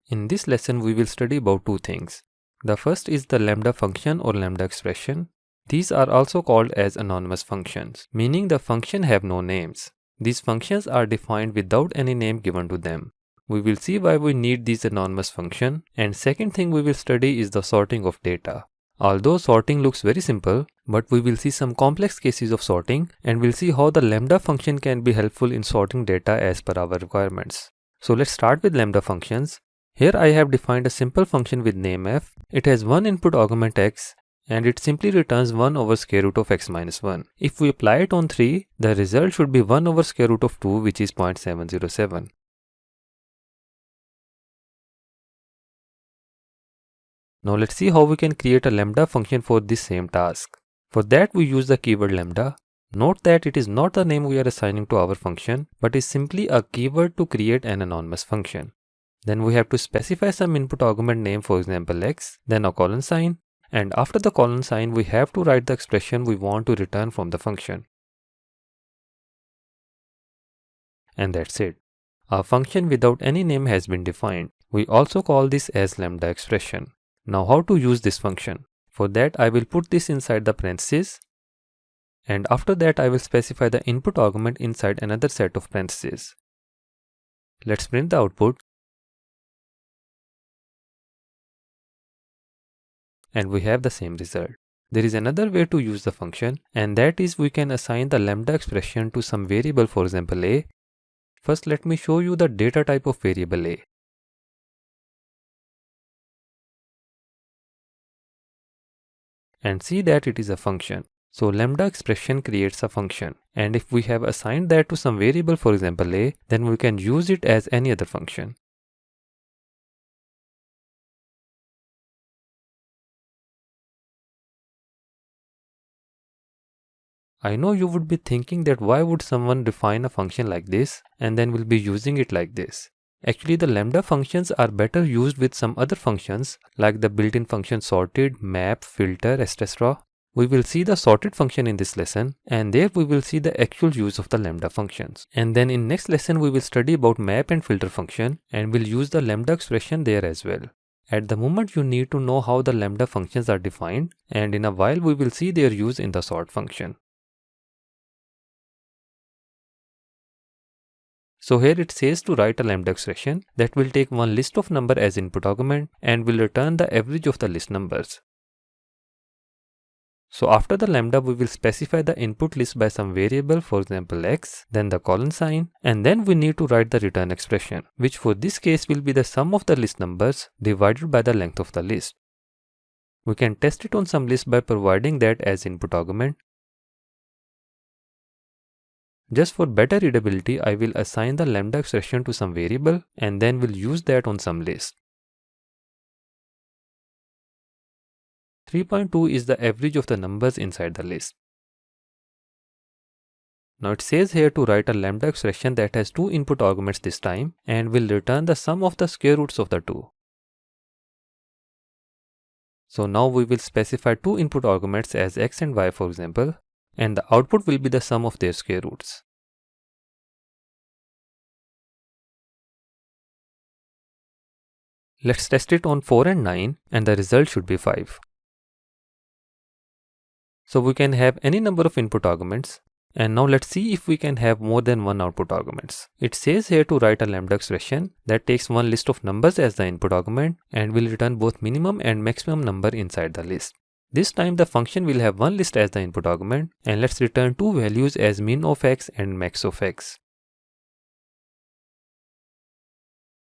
In this lesson, we will study about two things. The first is the lambda function or lambda expression. These are also called as anonymous functions, meaning the function have no names. These functions are defined without any name given to them. We will see why we need these anonymous function, and second thing we will study is the sorting of data. Although sorting looks very simple, but we will see some complex cases of sorting and we'll see how the lambda function can be helpful in sorting data as per our requirements. So let's start with lambda functions. Here I have defined a simple function with name f. It has one input argument x and it simply returns 1 over square root of x minus 1. If we apply it on 3, the result should be 1 over square root of 2, which is 0.707. Now let's see how we can create a lambda function for this same task. For that we use the keyword lambda. Note that it is not the name we are assigning to our function, but is simply a keyword to create an anonymous function. Then we have to specify some input argument name, for example x, then a colon sign, and after the colon sign we have to write the expression we want to return from the function. And that's it. A function without any name has been defined. We also call this as lambda expression. Now how to use this function? For that I will put this inside the parentheses, and after that I will specify the input argument inside another set of parentheses. Let's print the output. And we have the same result. There is another way to use the function, and that is we can assign the lambda expression to some variable, for example a. First let me show you the data type of variable a. And see that it is a function. So lambda expression creates a function, and if we have assigned that to some variable, for example a, then we can use it as any other function. I know you would be thinking that why would someone define a function like this and then will be using it like this. Actually, the lambda functions are better used with some other functions like the built-in function sorted, map, filter, etc. We will see the sorted function in this lesson, and there we will see the actual use of the lambda functions. And then in next lesson we will study about map and filter function and will use the lambda expression there as well. At the moment you need to know how the lambda functions are defined, and in a while we will see their use in the sort function. So here it says to write a lambda expression that will take one list of number as input argument and will return the average of the list numbers. So after the lambda we will specify the input list by some variable, for example x, then the colon sign, and then we need to write the return expression, which for this case will be the sum of the list numbers divided by the length of the list. We can test it on some list by providing that as input argument. Just for better readability, I will assign the lambda expression to some variable and then we'll use that on some list. 3.2 is the average of the numbers inside the list. Now it says here to write a lambda expression that has two input arguments this time and will return the sum of the square roots of the two. So now we will specify two input arguments as x and y, for example, and the output will be the sum of their square roots. Let's test it on 4 and 9 and the result should be 5. So we can have any number of input arguments, and now let's see if we can have more than one output arguments. It says here to write a lambda expression that takes one list of numbers as the input argument and will return both minimum and maximum number inside the list. This time the function will have one list as the input argument, and let's return two values as min of x and max of x.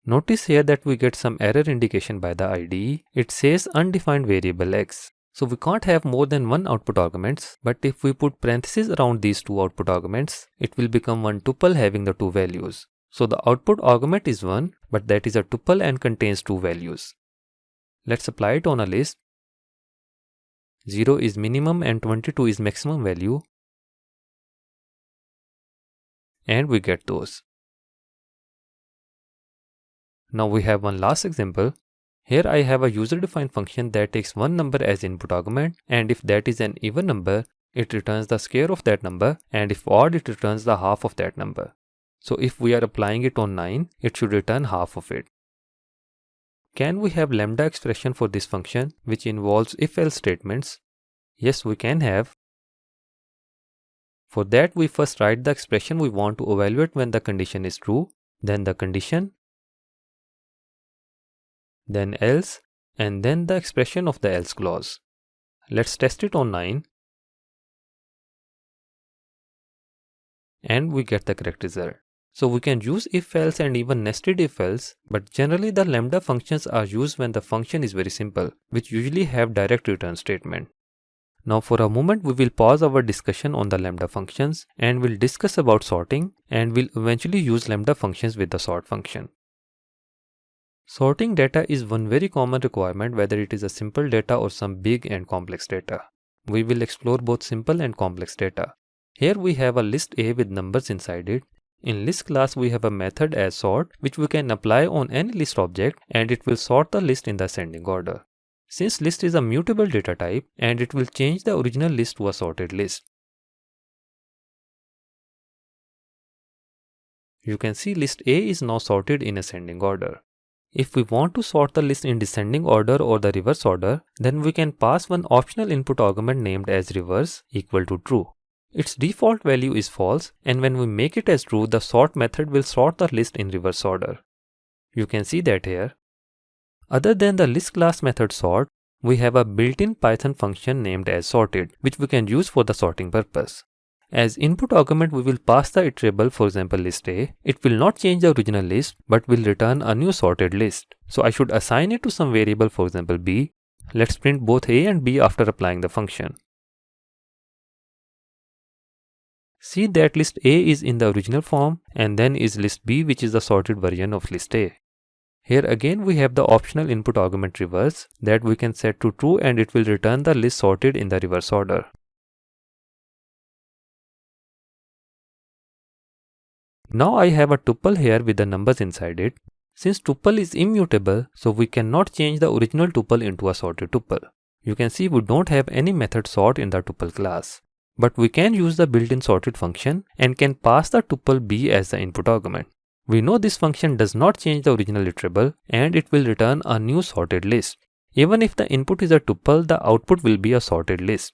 Notice here that we get some error indication by the IDE. It says undefined variable x. So we can't have more than one output arguments, but if we put parentheses around these two output arguments, it will become one tuple having the two values. So the output argument is 1, but that is a tuple and contains two values. Let's apply it on a list. 0 is minimum and 22 is maximum value. And we get those. Now we have one last example. Here I have a user-defined function that takes one number as input argument, and if that is an even number, it returns the square of that number, and if odd, it returns the half of that number. So if we are applying it on 9, it should return half of it. can we have lambda expression for this function which involves if-else statements? Yes, we can have. For that, we first write the expression we want to evaluate when the condition is true, then the condition, then else, and then the expression of the else clause. Let's test it on 9. And we get the correct result. So we can use if-else and even nested if-else, but generally the lambda functions are used when the function is very simple, which usually have direct return statement. Now for a moment we will pause our discussion on the lambda functions and we'll discuss about sorting, and we'll eventually use lambda functions with the sort function. Sorting data is one very common requirement, whether it is a simple data or some big and complex data. We will explore both simple and complex data. Here we have a list A with numbers inside it. In list class we have a method as sort which we can apply on any list object, and it will sort the list in the ascending order. Since list is a mutable data type, and it will change the original list to a sorted list. You can see list A is now sorted in ascending order. If we want to sort the list in descending order or the reverse order, then we can pass one optional input argument named as reverse equal to true. Its default value is false, and when we make it as true, the sort method will sort the list in reverse order. You can see that here. Other than the list class method sort, we have a built-in Python function named as sorted, which we can use for the sorting purpose. As input argument, we will pass the iterable, for example list A. It will not change the original list, but will return a new sorted list. So I should assign it to some variable, for example B. Let's print both A and B after applying the function. See that list A is in the original form, and then is list B, which is the sorted version of list A. Here again we have the optional input argument reverse that we can set to true, and it will return the list sorted in the reverse order. Now I have a tuple here with the numbers inside it. Since tuple is immutable, so we cannot change the original tuple into a sorted tuple. You can see we don't have any method sort in the tuple class. But we can use the built-in sorted function and can pass the tuple B as the input argument. We know this function does not change the original iterable, and it will return a new sorted list. Even if the input is a tuple, the output will be a sorted list.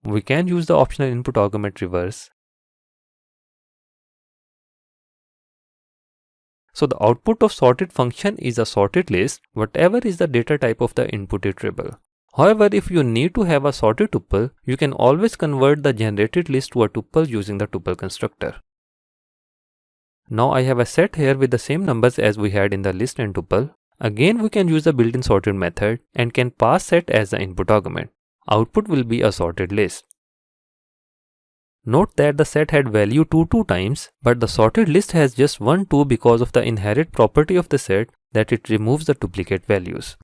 We can use the optional input argument reverse. So the output of sorted function is a sorted list, whatever is the data type of the input iterable. However, if you need to have a sorted tuple, you can always convert the generated list to a tuple using the tuple constructor. Now I have a set here with the same numbers as we had in the list and tuple. Again, we can use the built-in sorted method and can pass set as the input argument. Output will be a sorted list. Note that the set had value 2 times, but the sorted list has just 1 2 because of the inherent property of the set that it removes the duplicate values.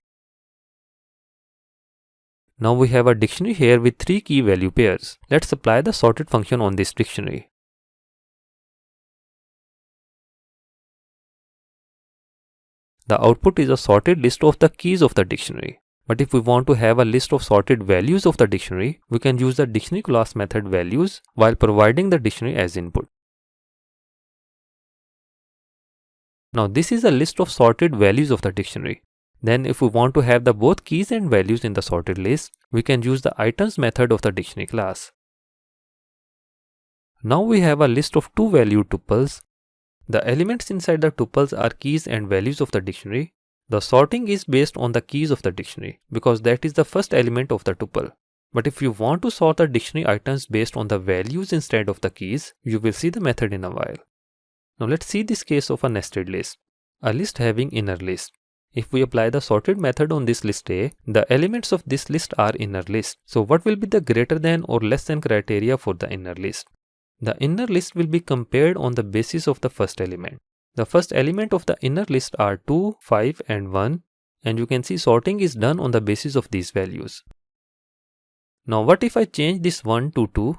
Now we have a dictionary here with 3 key value pairs. Let's apply the sorted function on this dictionary. The output is a sorted list of the keys of the dictionary. But if we want to have a list of sorted values of the dictionary, we can use the dictionary class method values while providing the dictionary as input. Now this is a list of sorted values of the dictionary. Then if we want to have the both keys and values in the sorted list, we can use the items method of the dictionary class. Now we have a list of 2 valued tuples. The elements inside the tuples are keys and values of the dictionary. The sorting is based on the keys of the dictionary because that is the first element of the tuple. But if you want to sort the dictionary items based on the values instead of the keys, you will see the method in a while. Now let's see this case of a nested list. A list having inner list. If we apply the sorted method on this list A, the elements of this list are inner list. So what will be the greater than or less than criteria for the inner list? The inner list will be compared on the basis of the first element. The first element of the inner list are 2, 5 and 1, and you can see sorting is done on the basis of these values. Now what if I change this 1 to 2?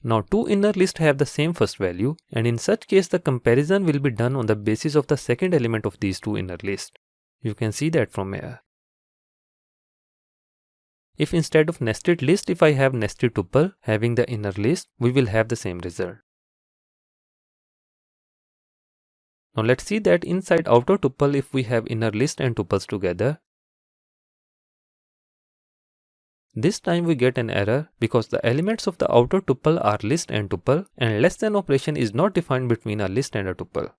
Now 2 inner lists have the same first value, and in such case the comparison will be done on the basis of the second element of these 2 inner lists. You can see that from here. If instead of nested list, if I have nested tuple having the inner list, we will have the same result. Now let's see that inside outer tuple if we have inner list and tuples together. This time we get an error because the elements of the outer tuple are list and tuple, and less than operation is not defined between a list and a tuple.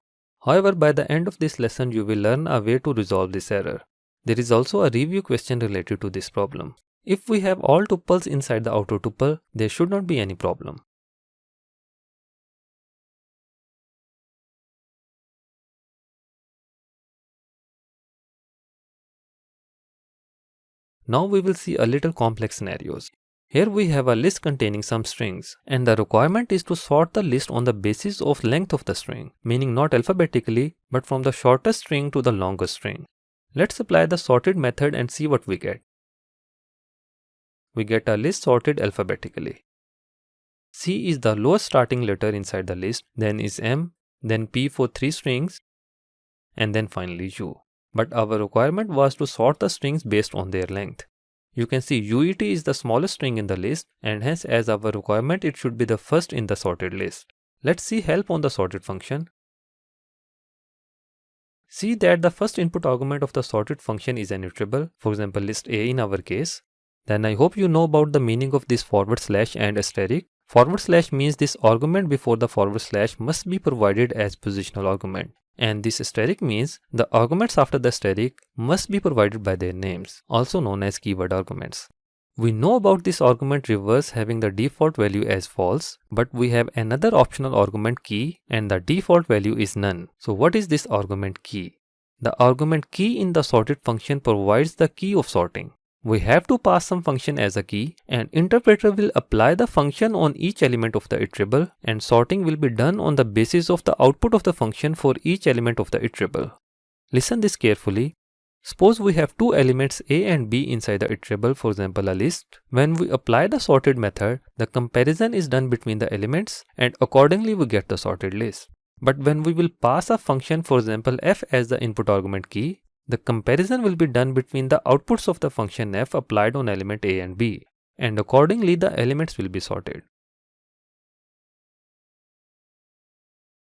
However, by the end of this lesson you will learn a way to resolve this error. There is also a review question related to this problem. If we have all tuples inside the outer tuple, there should not be any problem. Now we will see a little complex scenarios. Here we have a list containing some strings, and the requirement is to sort the list on the basis of length of the string, meaning not alphabetically, but from the shortest string to the longest string. Let's apply the sorted method and see what we get. We get a list sorted alphabetically. C is the lowest starting letter inside the list, then is M, then P for 3 strings, and then finally U. But our requirement was to sort the strings based on their length. You can see UET is the smallest string in the list, and hence as our requirement it should be the first in the sorted list. Let's see help on the sorted function. See that the first input argument of the sorted function is an iterable, for example list A in our case. Then I hope you know about the meaning of this forward slash and asterisk. Forward slash means this argument before the forward slash must be provided as positional argument. And this asterisk means the arguments after the asterisk must be provided by their names, also known as keyword arguments. We know about this argument reverse having the default value as false, but we have another optional argument key and the default value is none. So what is this argument key? The argument key in the sorted function provides the key of sorting. We have to pass some function as a key, and interpreter will apply the function on each element of the iterable, and sorting will be done on the basis of the output of the function for each element of the iterable. Listen this carefully. Suppose we have two elements A and B inside the iterable, for example a list. When we apply the sorted method, the comparison is done between the elements and accordingly we get the sorted list. But when we will pass a function, for example f as the input argument key, the comparison will be done between the outputs of the function f applied on element A and B, and accordingly the elements will be sorted.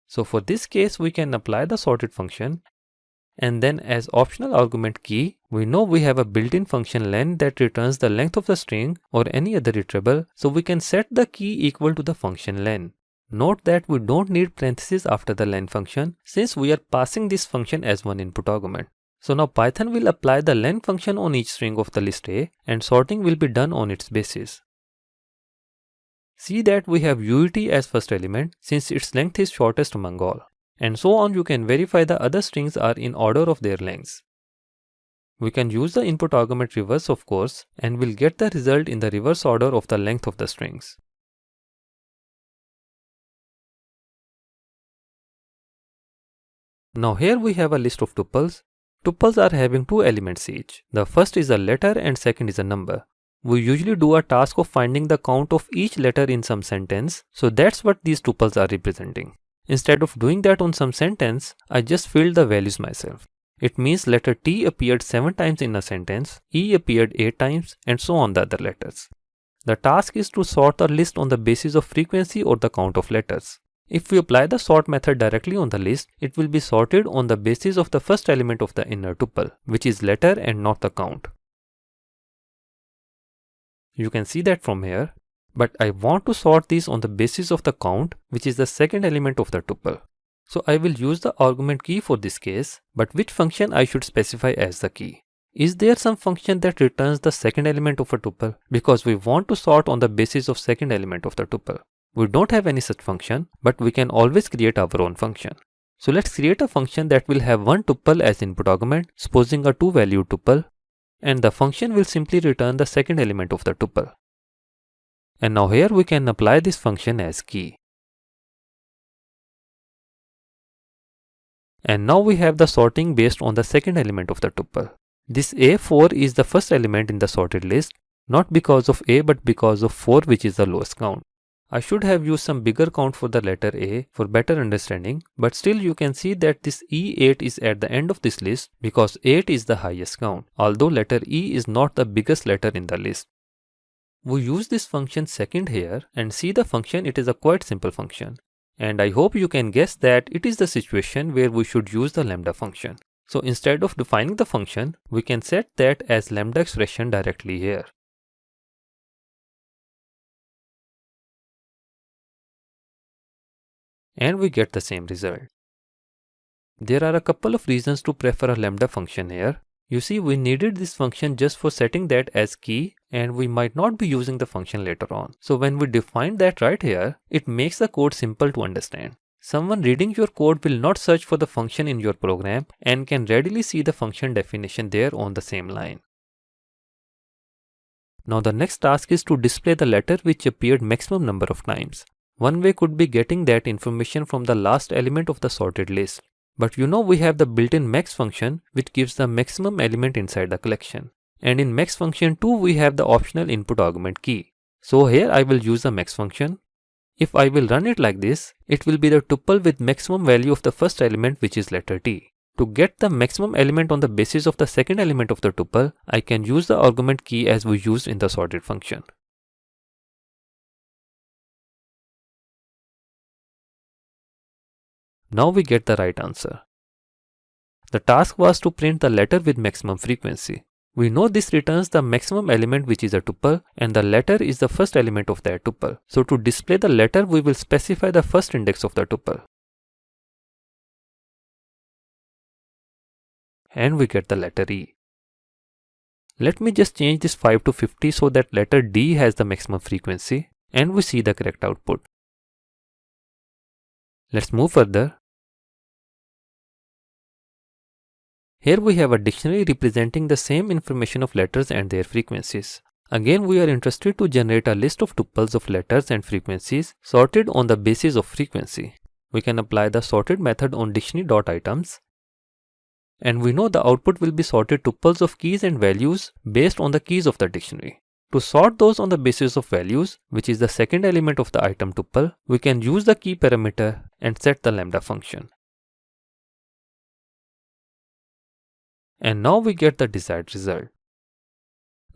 So for this case we can apply the sorted function, and then as optional argument key, we know we have a built-in function len that returns the length of the string or any other iterable, so we can set the key equal to the function len. Note that we don't need parentheses after the len function since we are passing this function as one input argument. So now Python will apply the len function on each string of the list A and sorting will be done on its basis. See that we have UET as first element since its length is shortest among all. And so on you can verify the other strings are in order of their lengths. We can use the input argument reverse of course and will get the result in the reverse order of the length of the strings. Now here we have a list of tuples. Tuples are having two elements each. The first is a letter and second is a number. We usually do a task of finding the count of each letter in some sentence, so that's what these tuples are representing. Instead of doing that on some sentence, I just filled the values myself. It means letter T appeared 7 times in a sentence, E appeared 8 times, and so on the other letters. The task is to sort the list on the basis of frequency or the count of letters. If we apply the sort method directly on the list, it will be sorted on the basis of the first element of the inner tuple, which is letter and not the count. You can see that from here, but I want to sort these on the basis of the count, which is the second element of the tuple. So I will use the argument key for this case, but which function I should specify as the key? Is there some function that returns the second element of a tuple? Because we want to sort on the basis of second element of the tuple. We don't have any such function, but we can always create our own function. So let's create a function that will have one tuple as input argument, supposing a 2-value tuple, and the function will simply return the second element of the tuple. And now here we can apply this function as key. And now we have the sorting based on the second element of the tuple. This A4 is the first element in the sorted list, not because of A but because of 4, which is the lowest count. I should have used some bigger count for the letter A for better understanding, but still you can see that this E8 is at the end of this list because 8 is the highest count, although letter E is not the biggest letter in the list. We use this function second here and see the function, it is a quite simple function. And I hope you can guess that it is the situation where we should use the lambda function. So instead of defining the function, we can set that as lambda expression directly here. And we get the same result. There are a couple of reasons to prefer a lambda function here. You see, we needed this function just for setting that as key, and we might not be using the function later on. So when we define that right here, it makes the code simple to understand. Someone reading your code will not search for the function in your program and can readily see the function definition there on the same line. Now the next task is to display the letter which appeared maximum number of times. One way could be getting that information from the last element of the sorted list. But you know we have the built-in max function which gives the maximum element inside the collection. And in max function too we have the optional input argument key. So here I will use the max function. If I will run it like this, it will be the tuple with maximum value of the first element which is letter T. To get the maximum element on the basis of the second element of the tuple, I can use the argument key as we used in the sorted function. Now we get the right answer. The task was to print the letter with maximum frequency. We know this returns the maximum element which is a tuple, and the letter is the first element of that tuple. So to display the letter, we will specify the first index of the tuple. And we get the letter E. Let me just change this 5 to 50 so that letter D has the maximum frequency, and we see the correct output. Let's move further. Here we have a dictionary representing the same information of letters and their frequencies. Again, we are interested to generate a list of tuples of letters and frequencies sorted on the basis of frequency. We can apply the sorted method on dictionary.items, and we know the output will be sorted tuples of keys and values based on the keys of the dictionary. To sort those on the basis of values, which is the second element of the item tuple, we can use the key parameter and set the lambda function. And now we get the desired result.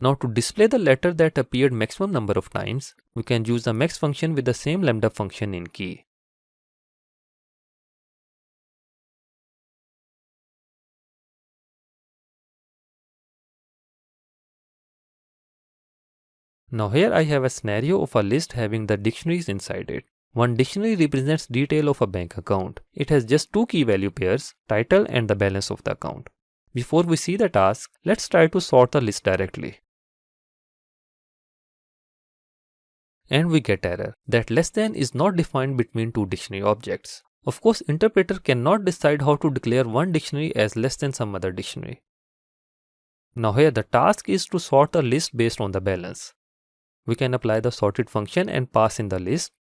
Now to display the letter that appeared maximum number of times, we can use the max function with the same lambda function in key. Now here I have a scenario of a list having the dictionaries inside it. One dictionary represents detail of a bank account. It has just two key value pairs, title and the balance of the account. Before we see the task, let's try to sort the list directly. And we get error that less than is not defined between two dictionary objects. Of course, interpreter cannot decide how to declare one dictionary as less than some other dictionary. Now here the task is to sort a list based on the balance. We can apply the sorted function and pass in the list.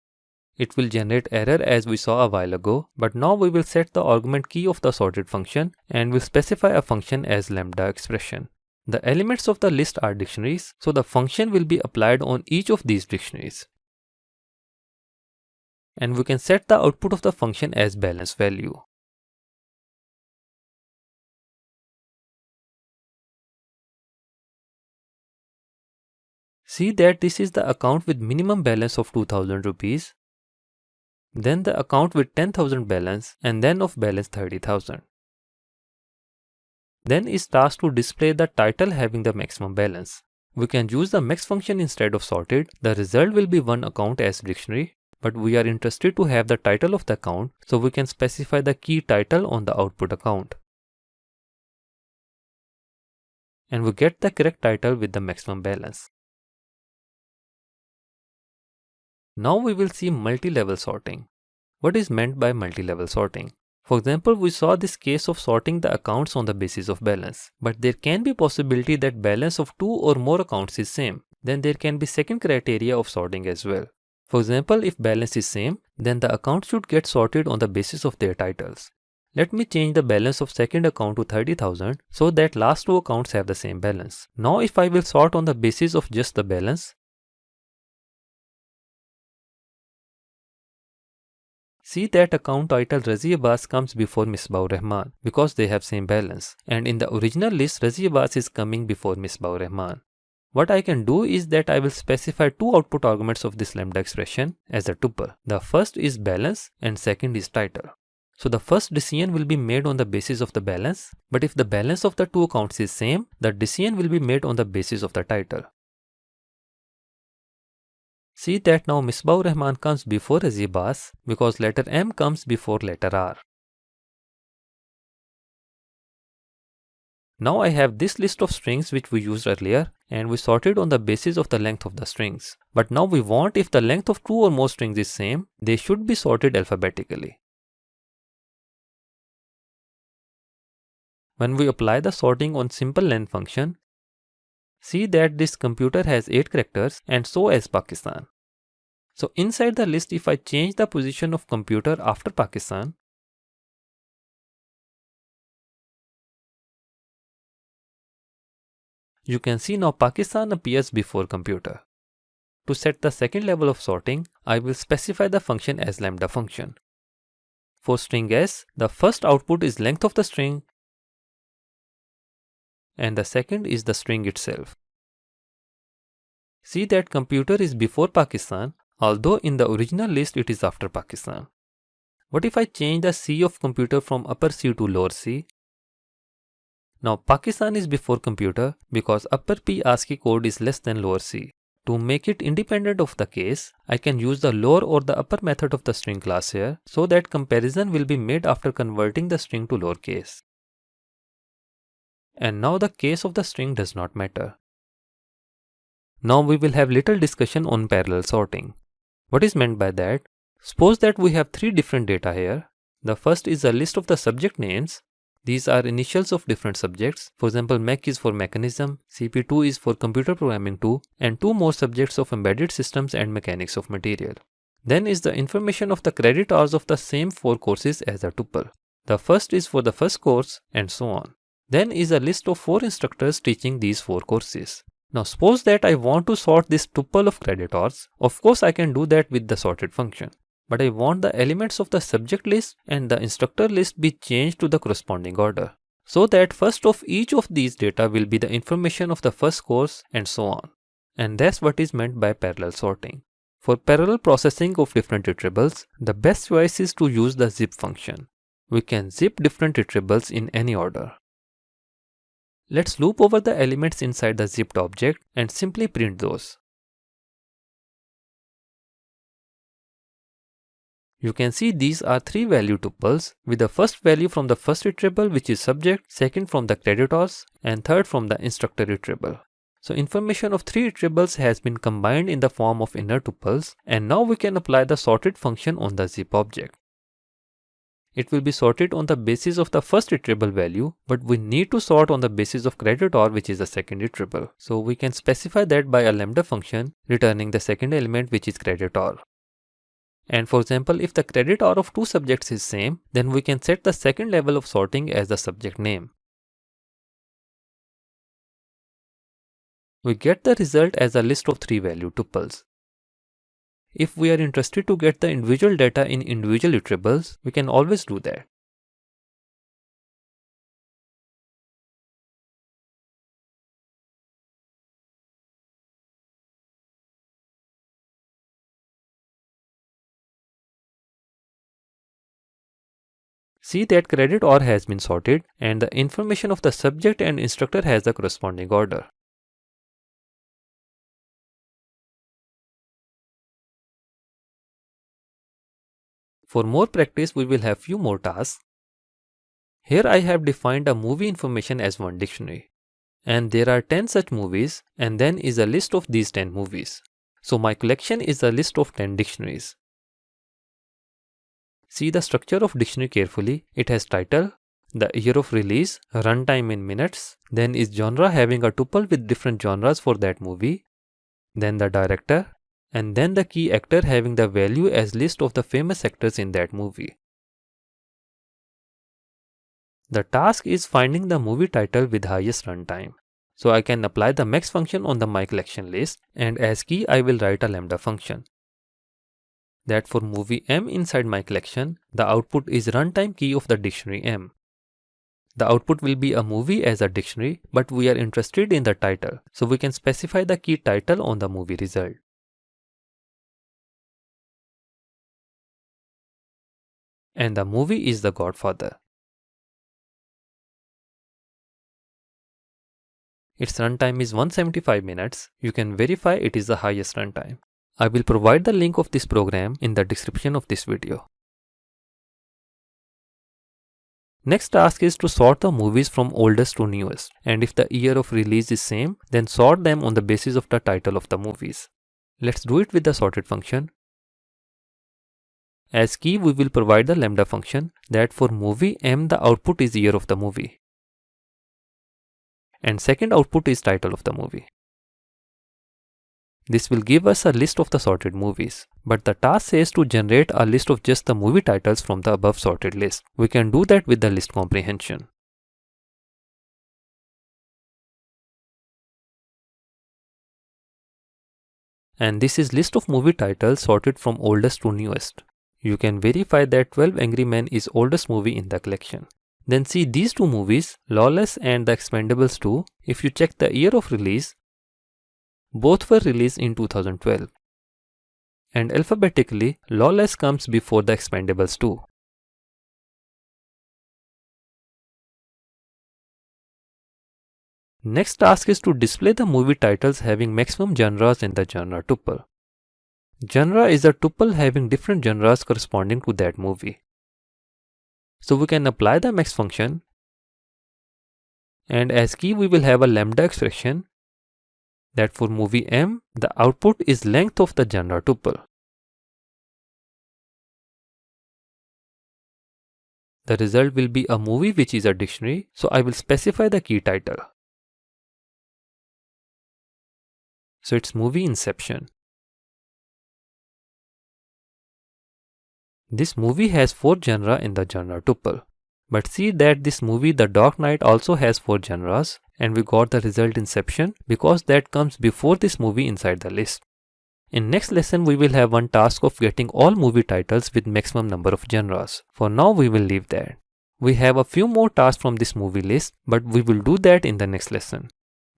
It will generate error as we saw a while ago, but now we will set the argument key of the sorted function and will specify a function as lambda expression. The elements of the list are dictionaries, so the function will be applied on each of these dictionaries. And we can set the output of the function as balance value. See that this is the account with minimum balance of 2000 rupees, then the account with 10,000 balance, and then of balance 30,000. Then is tasked to display the title having the maximum balance. We can use the max function instead of sorted. The result will be one account as dictionary, but we are interested to have the title of the account, so we can specify the key title on the output account. And we get the correct title with the maximum balance. Now we will see multi-level sorting. What is meant by multi-level sorting? For example, we saw this case of sorting the accounts on the basis of balance, but there can be possibility that balance of two or more accounts is same. Then there can be second criteria of sorting as well. For example, if balance is same, then the account should get sorted on the basis of their titles. Let me change the balance of second account to 30,000 so that last two accounts have the same balance. Now if I will sort on the basis of just the balance, see that account title Razi Abbas comes before Misbah Rahman because they have same balance, and in the original list Razi Abbas is coming before Misbah Rahman. What I can do is that I will specify two output arguments of this lambda expression as a tuple. The first is balance and second is title. So the first decision will be made on the basis of the balance, but if the balance of the two accounts is same, the decision will be made on the basis of the title. See that now Misbah Rahman comes before Azibas because letter M comes before letter R. Now I have this list of strings which we used earlier and we sorted on the basis of the length of the strings. But now we want if the length of two or more strings is same, they should be sorted alphabetically. When we apply the sorting on simple len function, see that this computer has 8 characters and so has Pakistan. So inside the list, if I change the position of computer after Pakistan, you can see now Pakistan appears before computer. To set the second level of sorting, I will specify the function as lambda function. For string s, the first output is length of the string and the second is the string itself. See that computer is before Pakistan, although in the original list it is after Pakistan. What if I change the C of computer from upper C to lower C? Now Pakistan is before computer because upper P ASCII code is less than lower C. To make it independent of the case, I can use the lower or the upper method of the string class here so that comparison will be made after converting the string to lowercase. And now the case of the string does not matter. Now we will have little discussion on parallel sorting. What is meant by that? Suppose that we have three different data here. The first is a list of the subject names. These are initials of different subjects. For example, Mech is for mechanism, CP2 is for computer programming 2, and two more subjects of embedded systems and mechanics of material. Then is the information of the credit hours of the same 4 courses as a tuple. The first is for the first course and so on. Then is a list of 4 instructors teaching these 4 courses. Now suppose that I want to sort this tuple of credit hours. Of course I can do that with the sorted function. But I want the elements of the subject list and the instructor list be changed to the corresponding order. So that first of each of these data will be the information of the first course and so on. And that's what is meant by parallel sorting. For parallel processing of different iterables, the best choice is to use the zip function. We can zip different iterables in any order. Let's loop over the elements inside the zipped object and simply print those. You can see these are 3 value tuples with the first value from the first iterable which is subject, second from the credit hours, and third from the instructor iterable. So information of 3 iterables has been combined in the form of inner tuples, and now we can apply the sorted function on the zip object. It will be sorted on the basis of the first iterable value, but we need to sort on the basis of credit hour which is the second iterable. So we can specify that by a lambda function returning the second element which is credit hour. And for example, if the credit hour of 2 subjects is same, then we can set the second level of sorting as the subject name. We get the result as a list of 3 value tuples. If we are interested to get the individual data in individual iterables, we can always do that. See that credit hour has been sorted and the information of the subject and instructor has the corresponding order. For more practice, we will have few more tasks. Here I have defined a movie information as one dictionary. And there are 10 such movies and then is a list of these 10 movies. So my collection is a list of 10 dictionaries. See the structure of dictionary carefully. It has title, the year of release, runtime in minutes, then is genre having a tuple with different genres for that movie, then the director, and then the key actor having the value as list of the famous actors in that movie. The task is finding the movie title with highest runtime. So I can apply the max function on the my collection list and as key I will write a lambda function. That for movie M inside my collection, the output is runtime key of the dictionary M. The output will be a movie as a dictionary, but we are interested in the title, so we can specify the key title on the movie result. And the movie is The Godfather. Its runtime is 175 minutes. You can verify it is the highest runtime. I will provide the link of this program in the description of this video. Next task is to sort the movies from oldest to newest, and if the year of release is same, then sort them on the basis of the title of the movies. Let's do it with the sorted function. As key, we will provide the lambda function that for movie M the output is year of the movie, and second output is title of the movie. This will give us a list of the sorted movies, but the task says to generate a list of just the movie titles from the above sorted list. We can do that with the list comprehension. And this is list of movie titles sorted from oldest to newest. You can verify that 12 Angry Men is oldest movie in the collection. Then see these two movies, Lawless and The Expendables 2. If you check the year of release, both were released in 2012. And alphabetically, Lawless comes before The Expendables 2. Next task is to display the movie titles having maximum genres in the genre tuple. Genre is a tuple having different genres corresponding to that movie. So we can apply the max function, and as key we will have a lambda expression that for movie M, the output is length of the genre tuple. The result will be a movie which is a dictionary, so I will specify the key title. So it's movie Inception. This movie has 4 genres in the genre tuple. But see that this movie The Dark Knight also has 4 genres, and we got the result Inception because that comes before this movie inside the list. In next lesson we will have one task of getting all movie titles with maximum number of genres. For now we will leave that. We have a few more tasks from this movie list, but we will do that in the next lesson.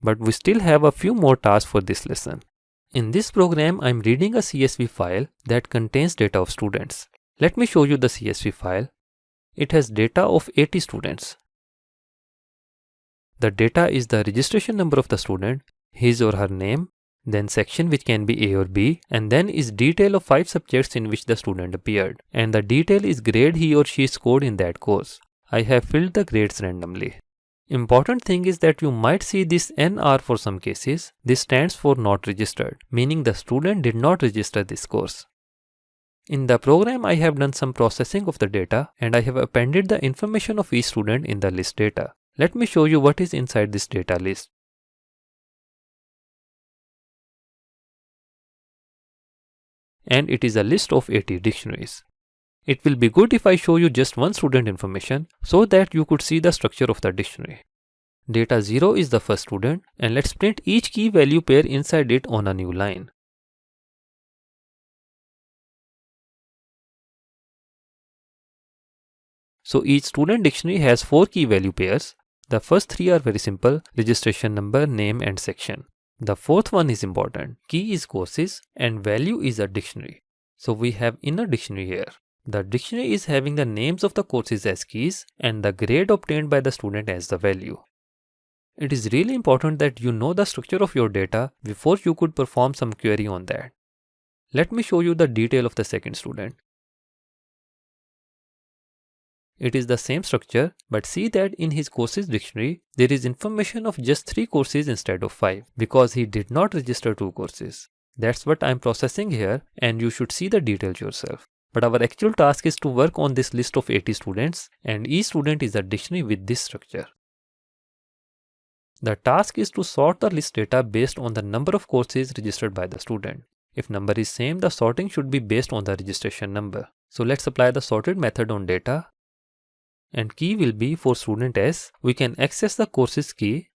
But we still have a few more tasks for this lesson. In this program I am reading a CSV file that contains data of students. Let me show you the CSV file. It has data of 80 students. The data is the registration number of the student, his or her name, then section which can be A or B, and then is detail of 5 subjects in which the student appeared, and the detail is grade he or she scored in that course. I have filled the grades randomly. Important thing is that you might see this NR for some cases. This stands for not registered, meaning the student did not register this course. In the program I have done some processing of the data and I have appended the information of each student in the list data. Let me show you what is inside this data list. And it is a list of 80 dictionaries. It will be good if I show you just one student information so that you could see the structure of the dictionary. Data 0 is the first student, and let's print each key value pair inside it on a new line. So each student dictionary has 4 key value pairs. The first 3 are very simple: registration number, name and section. The fourth one is important. Key is courses and value is a dictionary. So we have inner dictionary here. The dictionary is having the names of the courses as keys and the grade obtained by the student as the value. It is really important that you know the structure of your data before you could perform some query on that. Let me show you the detail of the second student. It is the same structure, but see that in his courses dictionary, there is information of just 3 courses instead of 5 because he did not register 2 courses. That's what I am processing here, and you should see the details yourself. But our actual task is to work on this list of 80 students, and each student is a dictionary with this structure. The task is to sort the list data based on the number of courses registered by the student. If number is same, the sorting should be based on the registration number. So let's apply the sorted method on data. And key will be for student S. We can access the courses key,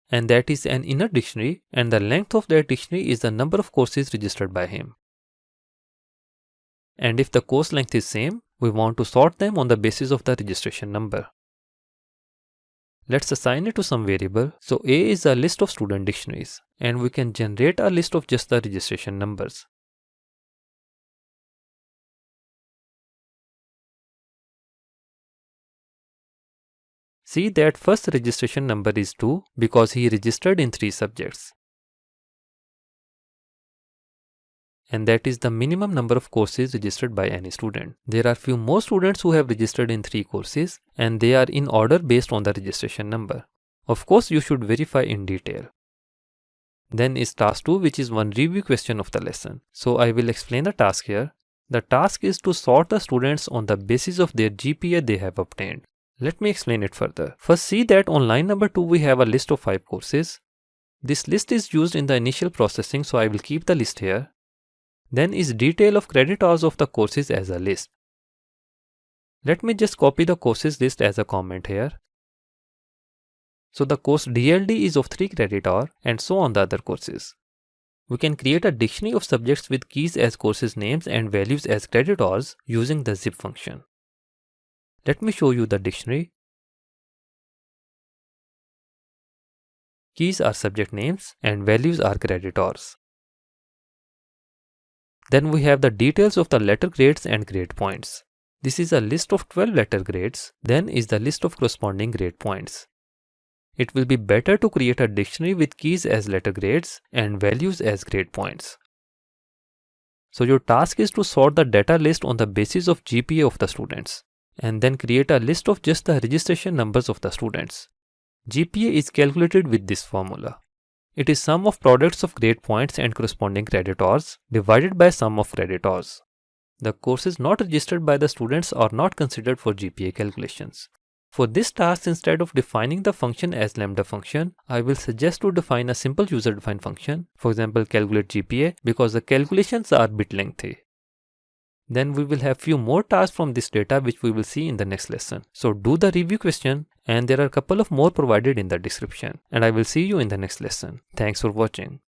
and that is an inner dictionary, and the length of that dictionary is the number of courses registered by him. And if the course length is same, we want to sort them on the basis of the registration number. Let's assign it to some variable. So A is a list of student dictionaries, and we can generate a list of just the registration numbers. See that first registration number is 2 because he registered in 3 subjects. And that is the minimum number of courses registered by any student. There are few more students who have registered in 3 courses, and they are in order based on the registration number. Of course, you should verify in detail. Then is task 2, which is one review question of the lesson. So I will explain the task here. The task is to sort the students on the basis of their GPA they have obtained. Let me explain it further. First, see that on line number 2 we have a list of 5 courses. This list is used in the initial processing, so I will keep the list here. Then is detail of credit hours of the courses as a list. Let me just copy the courses list as a comment here. So the course DLD is of 3 credit hour and so on the other courses. We can create a dictionary of subjects with keys as courses names and values as credit hours using the zip function. Let me show you the dictionary. Keys are subject names and values are credit hours. Then we have the details of the letter grades and grade points. This is a list of 12 letter grades. Then is the list of corresponding grade points. It will be better to create a dictionary with keys as letter grades and values as grade points. So your task is to sort the data list on the basis of GPA of the students, and then create a list of just the registration numbers of the students. GPA is calculated with this formula. It is sum of products of grade points and corresponding credit hours divided by sum of credit hours. The courses not registered by the students are not considered for GPA calculations. For this task, instead of defining the function as lambda function, I will suggest to define a simple user-defined function, for example calculate GPA, because the calculations are bit lengthy. Then we will have few more tasks from this data which we will see in the next lesson. So do the review question, and there are a couple of more provided in the description, and I will see you in the next lesson. Thanks for watching.